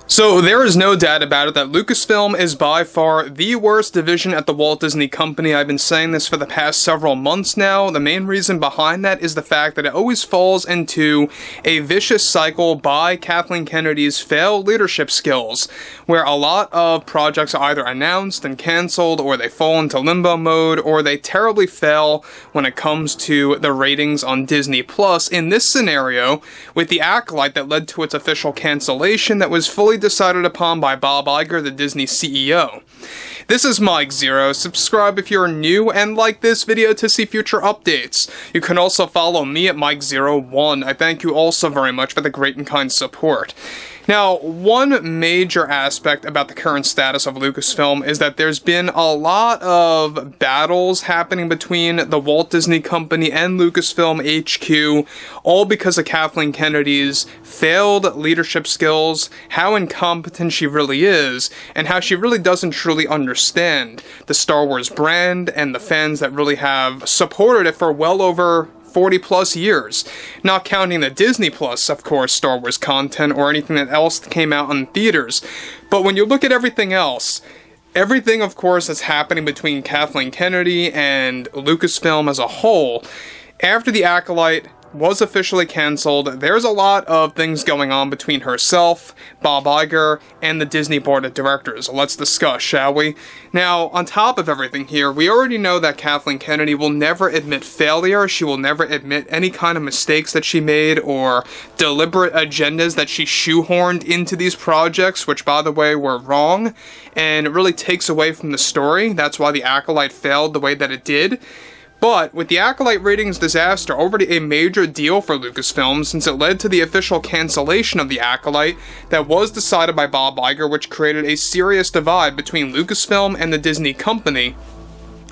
So there is no doubt about it that Lucasfilm is by far the worst division at the Walt Disney Company. I've been saying this for the past several months now. The main reason behind that is the fact that it always falls into a vicious cycle by Kathleen Kennedy's failed leadership skills, where a lot of projects are either announced and cancelled, or they fall into limbo mode, or they terribly fail when it comes to the ratings on Disney+. In this scenario, with the Acolyte that led to its official cancellation that was fully decided upon by Bob Iger, the Disney CEO. This is Mike Zero. Subscribe if you're new and like this video to see future updates. You can also follow me at Mike01. I thank you also very much for the great and kind support. Now, one major aspect about the current status of Lucasfilm is that there's been a lot of battles happening between the Walt Disney Company and Lucasfilm HQ, all because of Kathleen Kennedy's failed leadership skills, how incompetent she really is, and how she really doesn't truly understand the Star Wars brand and the fans that really have supported it for well over 40 plus years, not counting the Disney Plus, of course, Star Wars content or anything that else came out in theaters. But when you look at everything else, everything, of course, that's happening between Kathleen Kennedy and Lucasfilm as a whole, after The Acolyte was officially cancelled, there's a lot of things going on between herself, Bob Iger, and the Disney Board of Directors. Let's discuss, shall we? Now, on top of everything here, we already know that Kathleen Kennedy will never admit failure. She will never admit any kind of mistakes that she made or deliberate agendas that she shoehorned into these projects, which, by the way, were wrong, and it really takes away from the story. That's why The Acolyte failed the way that it did. But with the Acolyte ratings disaster already a major deal for Lucasfilm, since it led to the official cancellation of the Acolyte that was decided by Bob Iger, which created a serious divide between Lucasfilm and the Disney Company.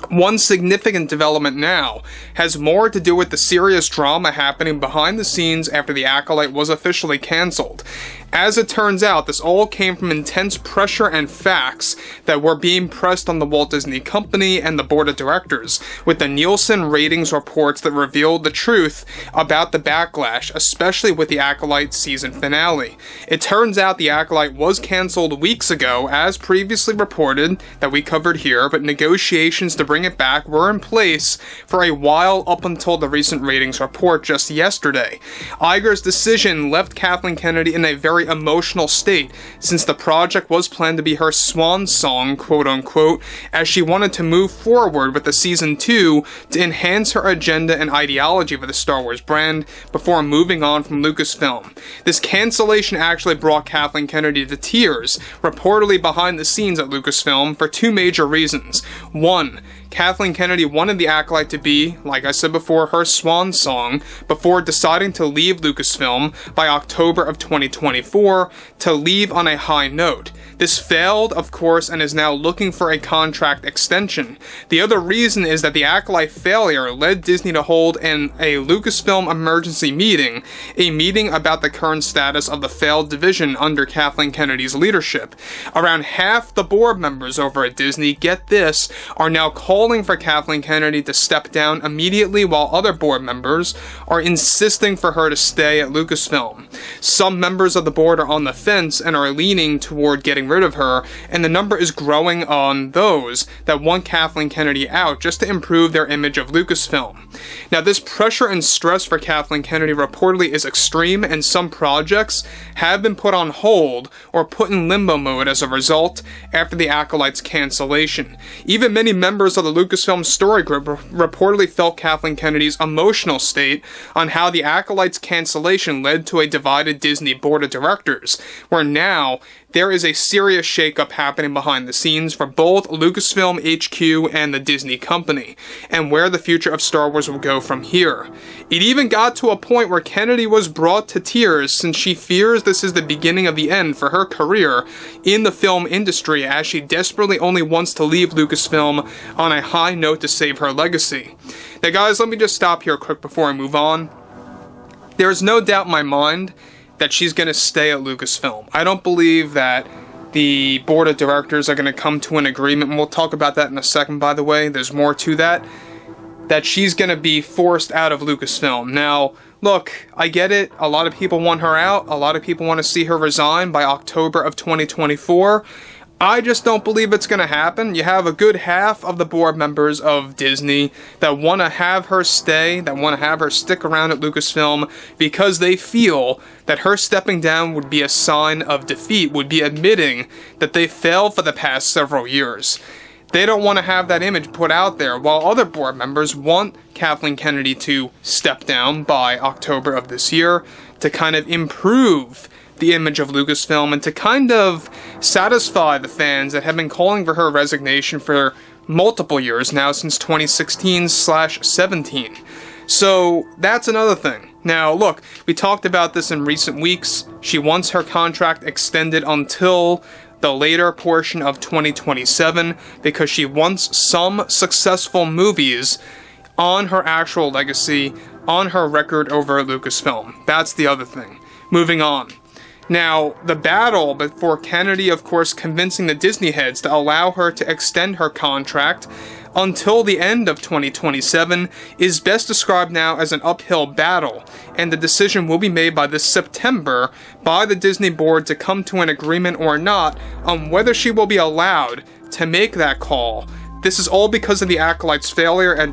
One significant development now has more to do with the serious drama happening behind the scenes after the Acolyte was officially cancelled. As it turns out, this all came from intense pressure and facts that were being pressed on the Walt Disney Company and the Board of Directors, with the Nielsen ratings reports that revealed the truth about the backlash, especially with the Acolyte season finale. It turns out the Acolyte was cancelled weeks ago, as previously reported, that we covered here, but negotiations to bring it back were in place for a while up until the recent ratings report just yesterday. Iger's decision left Kathleen Kennedy in a very emotional state, since the project was planned to be her swan song, quote-unquote, as she wanted to move forward with the Season 2 to enhance her agenda and ideology for the Star Wars brand before moving on from Lucasfilm. This cancellation actually brought Kathleen Kennedy to tears, reportedly behind the scenes at Lucasfilm, for two major reasons. One, Kathleen Kennedy wanted The Acolyte to be, like I said before, her swan song before deciding to leave Lucasfilm by October of 2024 to leave on a high note. This failed, of course, and is now looking for a contract extension. The other reason is that the Acolyte failure led Disney to hold a Lucasfilm emergency meeting, a meeting about the current status of the failed division under Kathleen Kennedy's leadership. Around half the board members over at Disney, get this, are now calling for Kathleen Kennedy to step down immediately, while other board members are insisting for her to stay at Lucasfilm. Some members of the board are on the fence and are leaning toward getting rid of her, and the number is growing on those that want Kathleen Kennedy out just to improve their image of Lucasfilm. Now, this pressure and stress for Kathleen Kennedy reportedly is extreme, and some projects have been put on hold or put in limbo mode as a result after the Acolyte's cancellation. Even many members of the Lucasfilm story group reportedly felt Kathleen Kennedy's emotional state on how the Acolyte's cancellation led to a divided Disney Board of Directors, where now there is a serious shakeup happening behind the scenes for both Lucasfilm HQ and the Disney Company, and where the future of Star Wars will go from here. It even got to a point where Kennedy was brought to tears, since she fears this is the beginning of the end for her career in the film industry, as she desperately only wants to leave Lucasfilm on a high note to save her legacy. Now guys, let me just stop here quick before I move on. There is no doubt in my mind that she's going to stay at Lucasfilm. I don't believe that the board of directors are going to come to an agreement, and we'll talk about that in a second, by the way. There's more to that she's going to be forced out of Lucasfilm. Now, look, I get it. A lot of people want her out. A lot of people want to see her resign by October of 2024. I just don't believe it's going to happen. You have a good half of the board members of Disney that want to have her stay, that want to have her stick around at Lucasfilm because they feel that her stepping down would be a sign of defeat, would be admitting that they failed for the past several years. They don't want to have that image put out there, while other board members want Kathleen Kennedy to step down by October of this year to kind of improve the image of Lucasfilm and to kind of satisfy the fans that have been calling for her resignation for multiple years now, since 2016/17. So that's another thing. Now look, we talked about this in recent weeks. She wants her contract extended until the later portion of 2027 because she wants some successful movies on her actual legacy, on her record over at Lucasfilm. That's the other thing. Moving on. Now, the battle before Kennedy, of course, convincing the Disney heads to allow her to extend her contract until the end of 2027 is best described now as an uphill battle, and the decision will be made by this September by the Disney board to come to an agreement or not on whether she will be allowed to make that call. This is all because of the Acolyte's failure and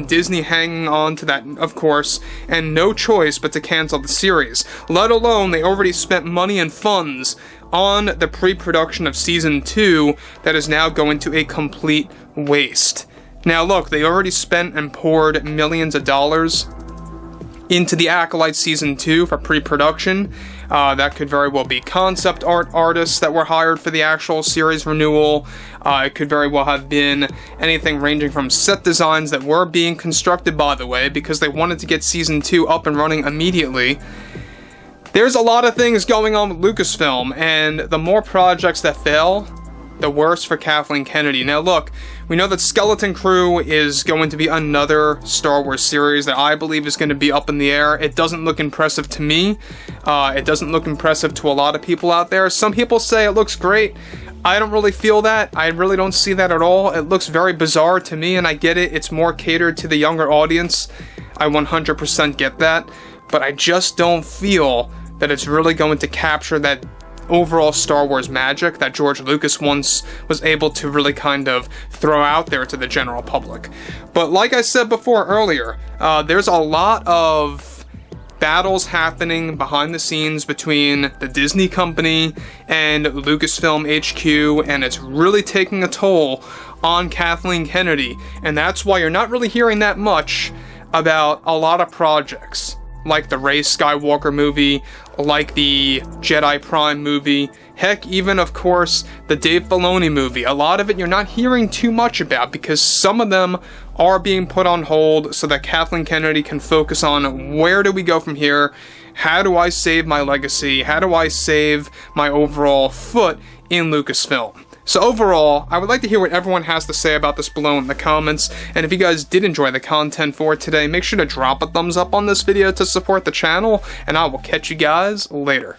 Disney hanging on to that, of course, and no choice but to cancel the series. Let alone they already spent money and funds on the pre-production of Season 2 that is now going to a complete waste. Now look, they already spent and poured millions of dollars into the Acolyte Season 2 for pre-production. That could very well be concept art artists that were hired for the actual series renewal. It could very well have been anything ranging from set designs that were being constructed, by the way, because they wanted to get Season 2 up and running immediately. There's a lot of things going on with Lucasfilm, and the more projects that fail, the worse for Kathleen Kennedy. Now look, we know that Skeleton Crew is going to be another Star Wars series that I believe is going to be up in the air. It doesn't look impressive to me. It doesn't look impressive to a lot of people out there. Some people say it looks great. I don't really feel that. I really don't see that at all. It looks very bizarre to me, and I get it. It's more catered to the younger audience. I 100% get that. But I just don't feel that it's really going to capture that overall Star Wars magic that George Lucas once was able to really kind of throw out there to the general public. But like I said before earlier, there's a lot of battles happening behind the scenes between the Disney company and Lucasfilm HQ, and it's really taking a toll on Kathleen Kennedy, and that's why you're not really hearing that much about a lot of projects like the Rey Skywalker movie, like the Jedi Prime movie, heck, even, of course, the Dave Filoni movie. A lot of it you're not hearing too much about because some of them are being put on hold so that Kathleen Kennedy can focus on where do we go from here, how do I save my legacy, how do I save my overall foot in Lucasfilm. So overall, I would like to hear what everyone has to say about this below in the comments, and if you guys did enjoy the content for today, make sure to drop a thumbs up on this video to support the channel, and I will catch you guys later.